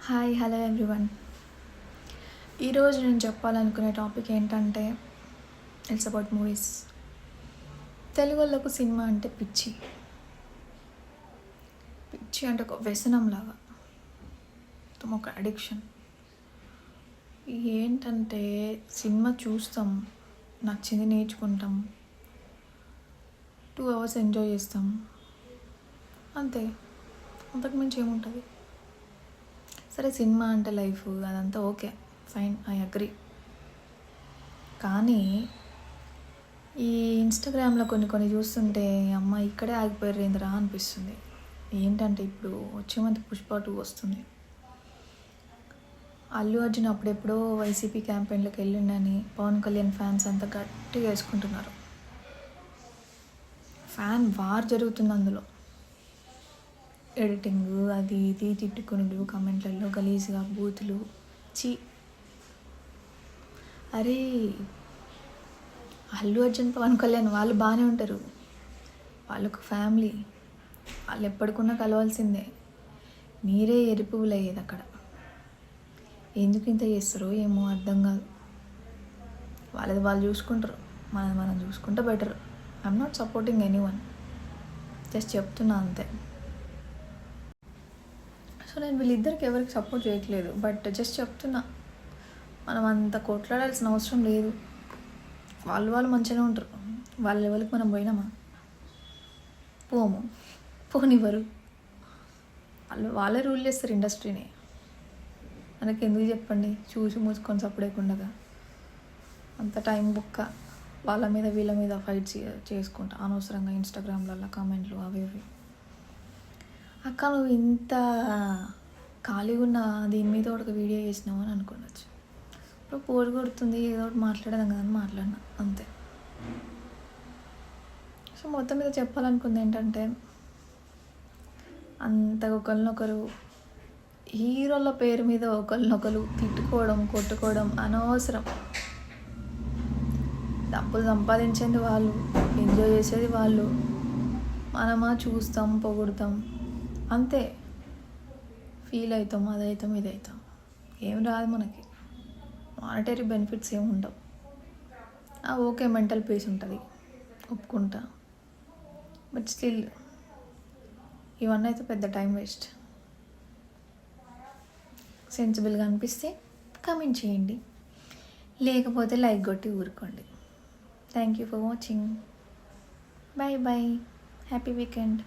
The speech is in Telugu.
Hi hello everyone. ఈరోజు నేను చెప్పాలనుకునే టాపిక్ ఏంటంటే ఇట్స్ అబౌట్ మూవీస్. తెలుగు వాళ్ళకు సినిమా అంటే పిచ్చి పిచ్చి అంటే ఒక వ్యసనం లాగా, ఒక అడిక్షన్. ఏంటంటే సినిమా చూస్తాం, నచ్చింది నేర్చుకుంటాం, 2 hours ఎంజాయ్ చేస్తాం, అంతే. అంతకుమించి ఏముంటుంది? సరే, సినిమా అంటే లైఫ్ అదంతా ఓకే, ఫైన్, ఐ అగ్రీ. కానీ ఈ ఇన్స్టాగ్రామ్లో కొన్ని చూస్తుంటే అమ్మ ఇక్కడే ఆగిపోయారు ఏందిరా అనిపిస్తుంది. ఏంటంటే ఇప్పుడు వచ్చే మంత్ పుష్ప 2 వస్తుంది. అల్లు అర్జున్ అప్పుడెప్పుడో వైసీపీ క్యాంపెయిన్లోకి వెళ్ళిండని పవన్ కళ్యాణ్ ఫ్యాన్స్ అంతా గట్టిగా వేసుకుంటున్నారు. ఫ్యాన్ వార్ జరుగుతుంది అందులో. ఎడిటింగ్ అది ఇది తిట్టుకునుడు, కమెంట్లలో గలీజ్గా బూతులు. చీ, అరే అల్లు అర్జున్ పవన్ కళ్యాణ్ వాళ్ళు బాగానే ఉంటారు, వాళ్ళకు ఫ్యామిలీ, వాళ్ళు ఎప్పటికున్నా కలవాల్సిందే. మీరే ఎరుపువులు అయ్యేది అక్కడ. ఎందుకు ఇంత చేస్తారో ఏమో అర్థం కాదు. వాళ్ళది వాళ్ళు చూసుకుంటారు, మనం చూసుకుంటే better. I'm not supporting anyone, just చెప్తున్నా అంతే. సో నేను వీళ్ళిద్దరికి ఎవరికి సపోర్ట్ చేయట్లేదు, బట్ జస్ట్ చెప్తున్నా, మనం అంత కొట్లాడాల్సిన అవసరం లేదు. వాళ్ళు మంచిగానే ఉంటారు. వాళ్ళ లెవెల్కి మనం పోయినామా? పోనివ్వరు. వాళ్ళే రూల్ చేస్తారు ఇండస్ట్రీని. మనకి ఎందుకు చెప్పండి? చూసి మూసుకొని సప్పుడేకుండగా అంత టైం బుక్క వాళ్ళ మీద వీళ్ళ మీద ఫైట్స్ చేసుకుంటా అనవసరంగా ఇన్స్టాగ్రామ్లలో కామెంట్లు అవి ఇవి. అక్క నువ్వు ఇంత ఖాళీగా ఉన్న దీని మీద ఒక వీడియో చేసినావు అని అనుకోవచ్చు. ఇప్పుడు పోరు కొడుతుంది, ఏదో ఒకటి మాట్లాడదాం కదా అని మాట్లాడినా, అంతే. సో మొత్తం మీద చెప్పాలనుకుంది ఏంటంటే, అంతగా ఒకరినొకరు హీరోల పేరు మీద ఒకరినొకరు తిట్టుకోవడం, కొట్టుకోవడం అనవసరం. డబ్బులు సంపాదించేది వాళ్ళు, ఎంజాయ్ చేసేది వాళ్ళు, మనమా చూస్తాం, పొగుడతాం, అంతే. ఫీల్ అవుతాం, అదవుతాం, ఇదవుతాం, ఏం రాదు మనకి. మానిటరీ బెనిఫిట్స్ ఏమి ఉండవు. ఓకే, మెంటల్ పీస్ ఉంటుంది, ఒప్పుకుంటా. బట్ స్టిల్ ఇవన్నీ అయితే పెద్ద టైం వేస్ట్. సెన్సిబుల్గా అనిపిస్తే కామెంట్ చేయండి, లేకపోతే లైక్ కొట్టి ఊరుకోండి. Thank you for watching. Bye bye, happy weekend.